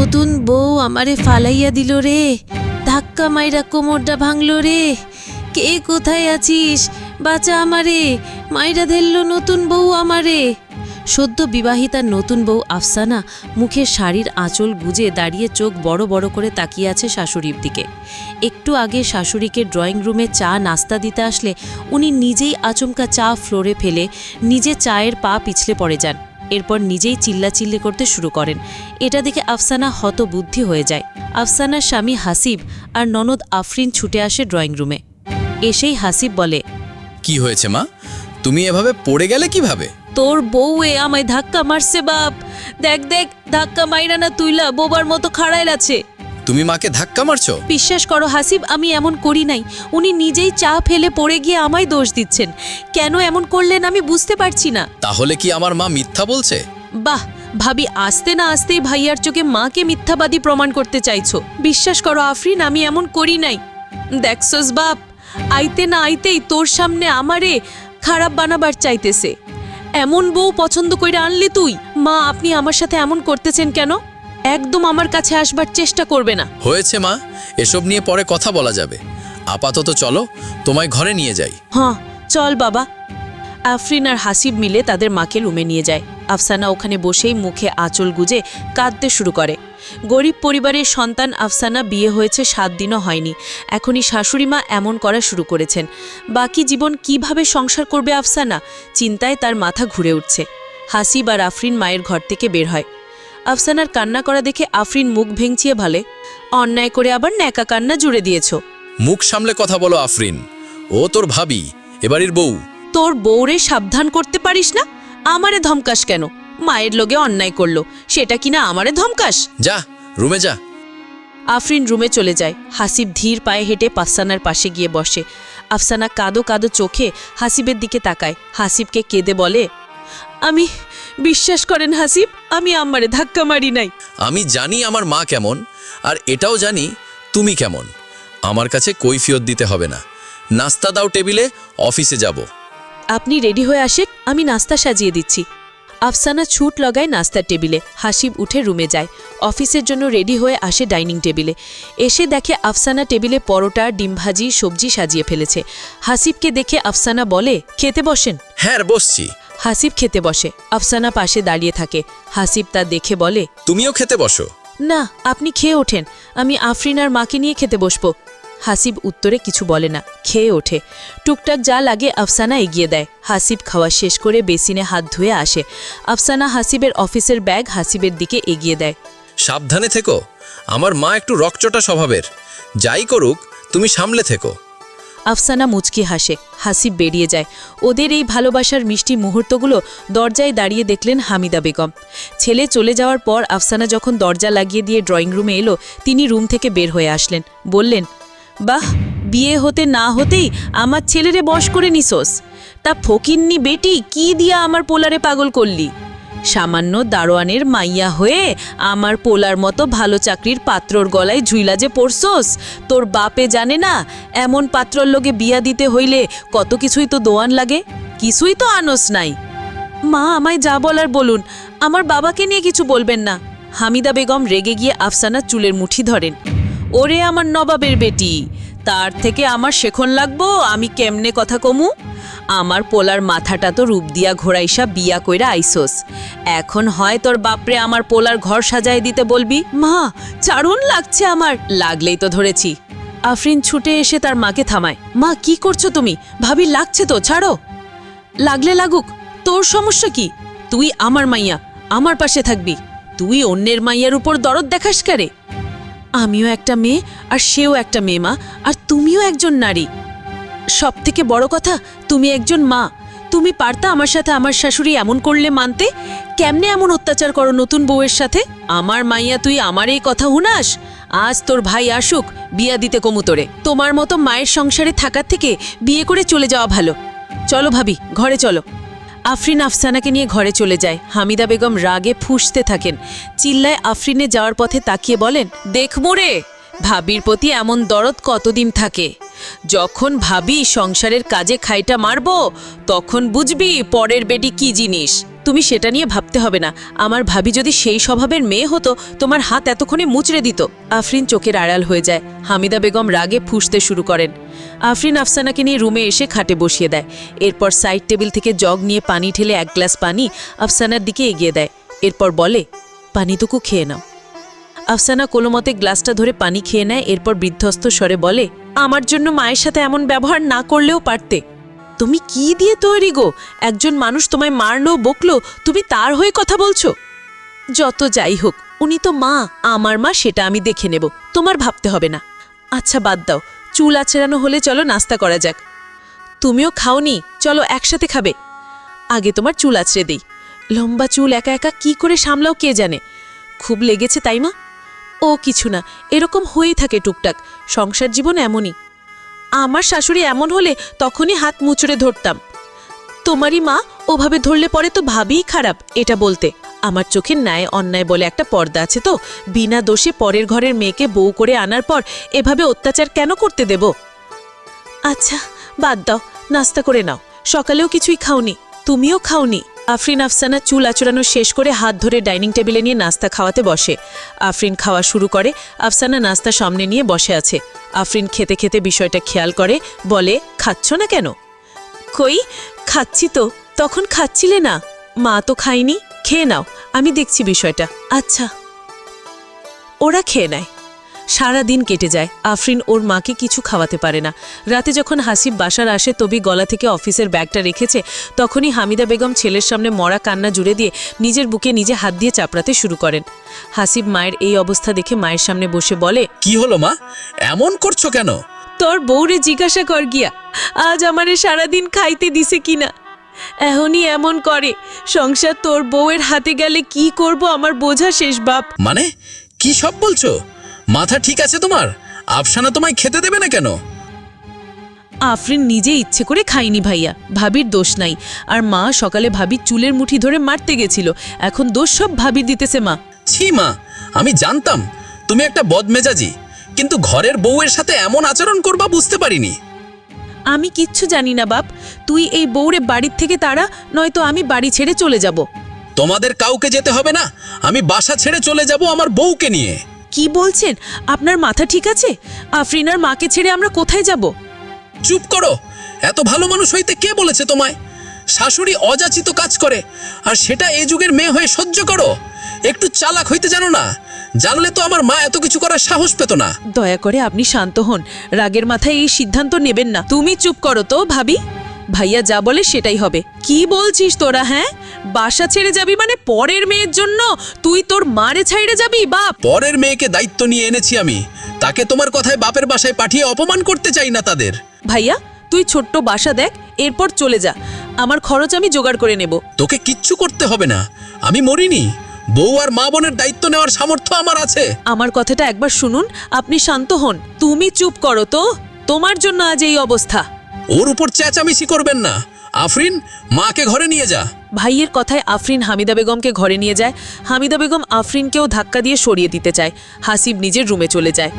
নতুন বউ আমারে ফালাইয়া দিল রে, ধাক্কা মাইরা কোমরটা ভাঙলো রে। কে কোথায় আছিস, বাঁচা আমারে, মাইরা ধরল নতুন বউ আমারে। সদ্য বিবাহিতা নতুন বউ আফসানা মুখে শাড়ির আঁচল গুজে দাঁড়িয়ে চোখ বড় বড় করে তাকিয়ে আছে শাশুড়ির দিকে। একটু আগে শাশুড়িকে ড্রয়িং রুমে চা নাস্তা দিতে আসলে উনি নিজেই আচমকা চা ফ্লোরে ফেলে নিজে চায়ের পা পিছলে পড়ে যান। এরপর নিজেই চিল্লাচিল্লি করতে শুরু করেন। এটা দেখে আফসানা হতবুদ্ধি হয়ে যায়। আফসানার স্বামী হাসিব আর ননদ আফরিন ছুটে আসে ড্রয়িং রুমে। এসেই হাসিব বলে, কি হয়েছে মা, তুমি এভাবে পড়ে গেলে কিভাবে? তোর বউয়ে আমায় ধাক্কা মারছে বাপ। দেখ দেখ, ধাক্কা মাইরা না তুইলা বোবার মতো খাড়ায় আছে। তুমি মাকে ধাক্কা মারছো? বিশ্বাস করো হাসিব, আমি এমন করি নাই। উনি নিজেই চা ফেলে পড়ে গিয়ে আমায় দোষ দিচ্ছেন। কেন এমন করলেন আমি বুঝতে পারছি না। তাহলে কি আমার মা মিথ্যা বলছে? বাহ ভাবি, আসতে না আসতেই ভাইয়ার চোখে মাকে মিথ্যাবাদী প্রমাণ করতে চাইছো। বিশ্বাস করো আফরিন, আমি এমন করি নাই। দেখছস বাপ, আইতে না আইতেই তোর সামনে আমারে খারাপ বানাবার চাইতেছে। এমন বউ পছন্দ কইরা আনলি তুই? মা, আপনি আমার সাথে এমন করতেছেন কেন? একদম আমার কাছে আসবার চেষ্টা করবে না। হয়েছে মা, এসব নিয়ে পরে কথা বলা যাবে। আপাতত চলো, তোমায় ঘরে নিয়ে যাই। হ্যাঁ চল বাবা। আফরিন আর হাসিব মিলে তাদের মাকে রুমে নিয়ে যায়। আফসানা ওখানে বসেই মুখে আঁচল গুজে কাঁদতে শুরু করে। গরিব পরিবারের সন্তান আফসানা, বিয়ে হয়েছে 7 দিনও হয়নি, এখনই শাশুড়িমা এমন করা শুরু করেছেন। বাকি জীবন কিভাবে সংসার করবে আফসানা, চিন্তায় তার মাথা ঘুরে উঠছে। হাসিব আর আফরিন মায়ের ঘর থেকে বের হয়। আফসানার কান্না করা দেখে আফরিন মুখ ভেঙচিয়ে বলে, অন্যায় করে আবার ন্যাকা কান্না জুড়ে দিয়েছ। মুখ সামলে কথা বলো আফরিন, ও তোর ভাবি, এবাড়ির বউ। তোর বউরে সাবধান করতে পারিস না? আমারে ধমকাস কেন? মায়ের লোকে অন্যায় করলো, সেটা কিনা আমারে ধমকাস? যা রুমে যা। আফরিন রুমে চলে যায়। হাসিব ধীর পায়ে হেঁটে আফসানার পাশে গিয়ে বসে। আফসানা কাঁদো কাঁদো চোখে হাসিবের দিকে তাকায়। হাসিবকে কেঁদে বলে, আমি, বিশ্বাস করেন হাসিব, আমি আমারে ধাক্কা মারি নাই। আমি জানি আমার মা কেমন, আর এটাও জানি তুমি কেমন। আমার কাছে কৈফিয়ত দিতে হবে না। নাস্তা দাও টেবিলে, অফিসে যাব। আপনি রেডি হয়ে আসে, আমি নাস্তা সাজিয়ে দিচ্ছি। আফসানা ছুট লাগায় নাস্তার টেবিলে। হাসিব উঠে রুমে যায়। অফিসের জন্য রেডি হয়ে আসে ডাইনিং টেবিলে। এসে দেখে আফসানা টেবিলে পরোটা, ডিম ভাজি, সবজি সাজিয়ে ফেলেছে। হাসিবকে দেখে আফসানা বলে, খেতে বসেন। হ্যাঁ বসছি। হাসিব খেতে বসে। আফসানা পাশে দাঁড়িয়ে থাকে। হাসিব তা দেখে বলে, তুমিও খেতে বসো। না, আপনি খেয়ে ওঠেন, আমি আফরিন আর মাকে নিয়ে খেতে বসবো। হাসিব উত্তরে কিছু বলে না, খেয়ে ওঠে। টুকটাক যা লাগে আফসানা এগিয়ে দেয়। হাসিব খাওয়া শেষ করে বেসিনে হাত ধুয়ে আসে। আফসানা হাসিবের অফিসের ব্যাগ হাসিবের দিকে এগিয়ে দেয়। সাবধানে থেকো, আমার মা একটু রকচটা স্বভাবের। যাই করুক, তুমি সামলে থেকো। আফসানা মুচকি হাসে। হাসিব বেরিয়ে যায়। ওদের এই ভালোবাসার মিষ্টি মুহূর্তগুলো দরজায় দাঁড়িয়ে দেখলেন হামিদা বেগম। ছেলে চলে যাওয়ার পর আফসানা যখন দরজা লাগিয়ে দিয়ে ড্রয়িং রুমে এলো, তিনি রুম থেকে বের হয়ে আসলেন। বললেন, বাহ, বিয়ে হতে না হতেই আমার ছেলেরে বশ করে নিছোস। তা ফকিন্নি বেটি, কি দিয়া আমার পোলারে পাগল করলি? সামান্য দারোয়ানের মাইয়া হয়ে আমার পোলার মতো ভালো চাকরির পাত্রর গলায় ঝুইলা যে পড়ছস, তোর বাপে জানে না এমন পাত্রর লোকে বিয়া দিতে হইলে কত কিছুই তো দোয়ান লাগে? কিছুই তো আনস নাই। মা, আমায় যা বলার বলুন, আমার বাবাকে নিয়ে কিছু বলবেন না। হামিদা বেগম রেগে গিয়ে আফসানার চুলের মুঠি ধরেন। ওরে আমার নবাবের বেটি, তার থেকে আমার শেখন লাগবো আমি কেমনে কথা কমু? আমার পোলার মাথাটা তো রূপ দিয়া ঘোরাইসা বিয়া কইরা আইসোস। এখন হয় তোর বাপরে আমার পোলার ঘর সাজায় দিতে বলবি। মা, চারণ লাগছে আমার। লাগলেই তো ধরেছি। আফরিন ছুটে এসে তার মাকে থামায়। মা, কি করছো তুমি? ভাবি লাগছে তো, ছাড়ো। লাগলে লাগুক, তোর সমস্যা কি? তুই আমার মাইয়া, আমার পাশে থাকবি। তুই অন্যের মাইয়ার উপর দরদ দেখাস কারে? আমিও একটা মেয়ে আর সেও একটা মেয়ে মা, আর তুমিও একজন নারী। সব থেকে বড় কথা, তুমি একজন মা। তুমি পারতা আমার সাথে আমার শাশুড়ি এমন করলে মানতে? কেমনে এমন অত্যাচার করো নতুন বউয়ের সাথে? আমার মাইয়া, তুই আমার এই কথা হুনাস? আজ তোর ভাই আসুক, বিয়া দিতে কমুতরে। তোমার মতো মায়ের সংসারে থাকার থেকে বিয়ে করে চলে যাওয়া ভালো। চলো ভাবি, ঘরে চলো। আফরিন আফসানাকে নিয়ে ঘরে চলে যায়। হামিদা বেগম রাগে ফুঁসতে থাকেন। চিল্লায় আফরিনে যাওয়ার পথে তাকিয়ে বলেন, দেখমো রে, ভাবির প্রতি এমন দরদ কতদিন থাকে? যখন ভাবি সংসারের কাজে খাইটা মারবো তখন বুঝবি পরের বেটি কি জিনিস। তুমি সেটা নিয়ে ভাবতে হবে না। আমার ভাবি যদি সেই স্বভাবের মেয়ে হতো তোমার হাত এতক্ষণে মুচড়ে দিত। আফরিন চোখের আড়াল হয়ে যায়। হামিদা বেগম রাগে ফুঁসতে শুরু করেন। আফরিন আফসানাকে নিয়ে রুমে এসে খাটে বসিয়ে দেয়। এরপর সাইড টেবিল থেকে জগ নিয়ে পানি ঢেলে 1 গ্লাস পানি আফসানার দিকে এগিয়ে দেয়। এরপর বলে, পানিটুকু খেয়ে নাও। আফসানা কোনোমতে গ্লাসটা ধরে পানি খেয়ে নেয়। এরপর বিধ্বস্ত স্বরে বলে, আমার জন্য মায়ের সাথে এমন ব্যবহার না করলেও পারতে। তুমি কি দিয়ে তৈরি গো? একজন মানুষ তোমায় মারলো বকলো, তুমি তার হয়ে কথা বলছো? যত যাই হোক, উনি তো মা, আমার মা, সেটা আমি দেখে নেব, তোমার ভাবতে হবে না। আচ্ছা বাদ দাও, চুল আঁচড়ানো হলে চলো নাস্তা করা যাক। তুমিও খাওনি, চলো একসাথে খাবে। আগে তোমার চুল আঁচড়ে দেই। লম্বা চুল একা একা কি করে সামলাও কে জানে। খুব লেগেছে তাই মা? ও কিছু না, এরকম হয়েই থাকে টুকটাক, সংসার জীবন এমনই। আমার শাশুড়ি এমন হলে তখনই হাত মুচড়ে ধরতাম। তোমারই মা ওভাবে ধরলে পরে তো ভাবিই খারাপ এটা বলতে। আমার চোখের ন্যায় অন্যায় বলে একটা পর্দা আছে তো, বিনা দোষে পরের ঘরের মেয়েকে বউ করে আনার পর এভাবে অত্যাচার কেন করতে দেব? আচ্ছা বাদ দাও, নাস্তা করে নাও। সকালেও কিছুই খাওনি, তুমিও খাওনি। আফরিন আফসানা চুল আঁচড়ানো শেষ করে হাত ধরে ডাইনিং টেবিলে নিয়ে নাস্তা খাওয়াতে বসে। আফরিন খাওয়া শুরু করে। আফসানা নাস্তা সামনে নিয়ে বসে আছে। আফরিন খেতে খেতে বিষয়টা খেয়াল করে, বলে, খাচ্ছ না কেন? কই, খাচ্ছি তো। তখন খাচ্ছিলে না? মা তো খায়নি, খেয়ে নাও, আমি দেখছি বিষয়টা। আচ্ছা। ওরা খেয়ে নেয়। সারা দিন কেটে যায়। আফরিন ওর মাকে কিছু খাওয়াতে পারে না। রাতে যখন হাসিব বাসার আসে, তবি গলা থেকে অফিসের ব্যাগটা রেখেছে, তখনই হামিদা বেগম ছেলের সামনে মরা কান্না জুড়ে দিয়ে নিজের বুকে নিজে হাত দিয়ে চাপড়াতে শুরু করেন। হাসিব মায়ের এই অবস্থা দেখে মায়ের সামনে বসে বলে, কি হলো মা, এমন করছো কেন? তোর বউরে জিজ্ঞাসা কর গিয়া, আজ আমারে সারাদিন খাইতে দিছে কিনা। এখনই এমন করে, সংসার তোর বউয়ের হাতে গেলে কি করব আমার বোঝা শেষ বাপ। মানে কি সব বলছো? মাথা ঠিক আছে তোমার? আফসানা তোমায় খেতে দেবে না কেন? আফরিন নিজে ইচ্ছে করে খাইনি ভাইয়া, ভাবির দোষ নাই। আর মা সকালে ভাবির চুলের মুঠি ধরে মারতে গেছিল, এখন দোষ সব ভাবির দিতেছে মা। ছি মা, আমি জানতাম তুমি একটা বদমেজাজি, কিন্তু ঘরের বউয়ের সাথে এমন আচরণ করবা বুঝতে পারিনি। আমি কিচ্ছু জানি না বাপ, তুই এই বউরে বাড়ির থেকে তাড়া, নয়তো আমি বাড়ি ছেড়ে চলে যাব। তোমাদের কাউকে যেতে হবে না, আমি বাসা ছেড়ে চলে যাব আমার বউকে নিয়ে। কি বলছেন? আপনার মাথা ঠিক আছে? আফরিনার মাকে ছেড়ে আমরা কোথায় যাব? চুপ করো, এত ভালো মানুষ হইতে কে বলেছে তোমায়? শাশুড়ি অযাচিত কাজ করে, আর সেটা এই যুগের মেয়ে হয়ে সহ্য করো। একটু চালাক হইতে জানো না? জানলে তো আমার মা এত কিছু করার সাহস পেত না। দয়া করে আপনি শান্ত হন, রাগের মাথায় এই সিদ্ধান্ত নেবেন না। তুমি চুপ করো তো ভাবি, ভাইয়া যা বলে সেটাই হবে। কি বলছিস তোরা? হ্যাঁ, বাসা ছেড়ে যাবি মানে পরের মেয়ের জন্য তুই তোর মারে ছাইড়ে যাবি? বাপ, পরের মেয়েকে দায়িত্ব নিয়ে এনেছি আমি, তাকে তোমার কথায় বাপের বাসায় পাঠিয়ে অপমান করতে চাই না তাদের। ভাইয়া তুই ছোট্ট বাসা দেখ, এরপর চলে যা, আমার খরচ আমি জোগাড় করে নেব। তোকে কিচ্ছু করতে হবে না, আমি মরিনি। বউ আর মা বোনের দায়িত্ব নেওয়ার সামর্থ্য আমার আছে। আমার কথাটা একবার শুনুন, আপনি শান্ত হন। তুমি চুপ করো তো, তোমার জন্য আজ এই অবস্থা। ওর উপর চেঁচামেচি করবেন না। আফরিন, মাকে ঘরে নিয়ে যা। ভাইয়ের কথায় আফরিন হামিদা বেগমকে ঘরে নিয়ে যায়। হামিদা বেগম আফরিনকেও ধাক্কা দিয়ে সরিয়ে দিতে চায়। হাসিব নিজের রুমে চলে যায়।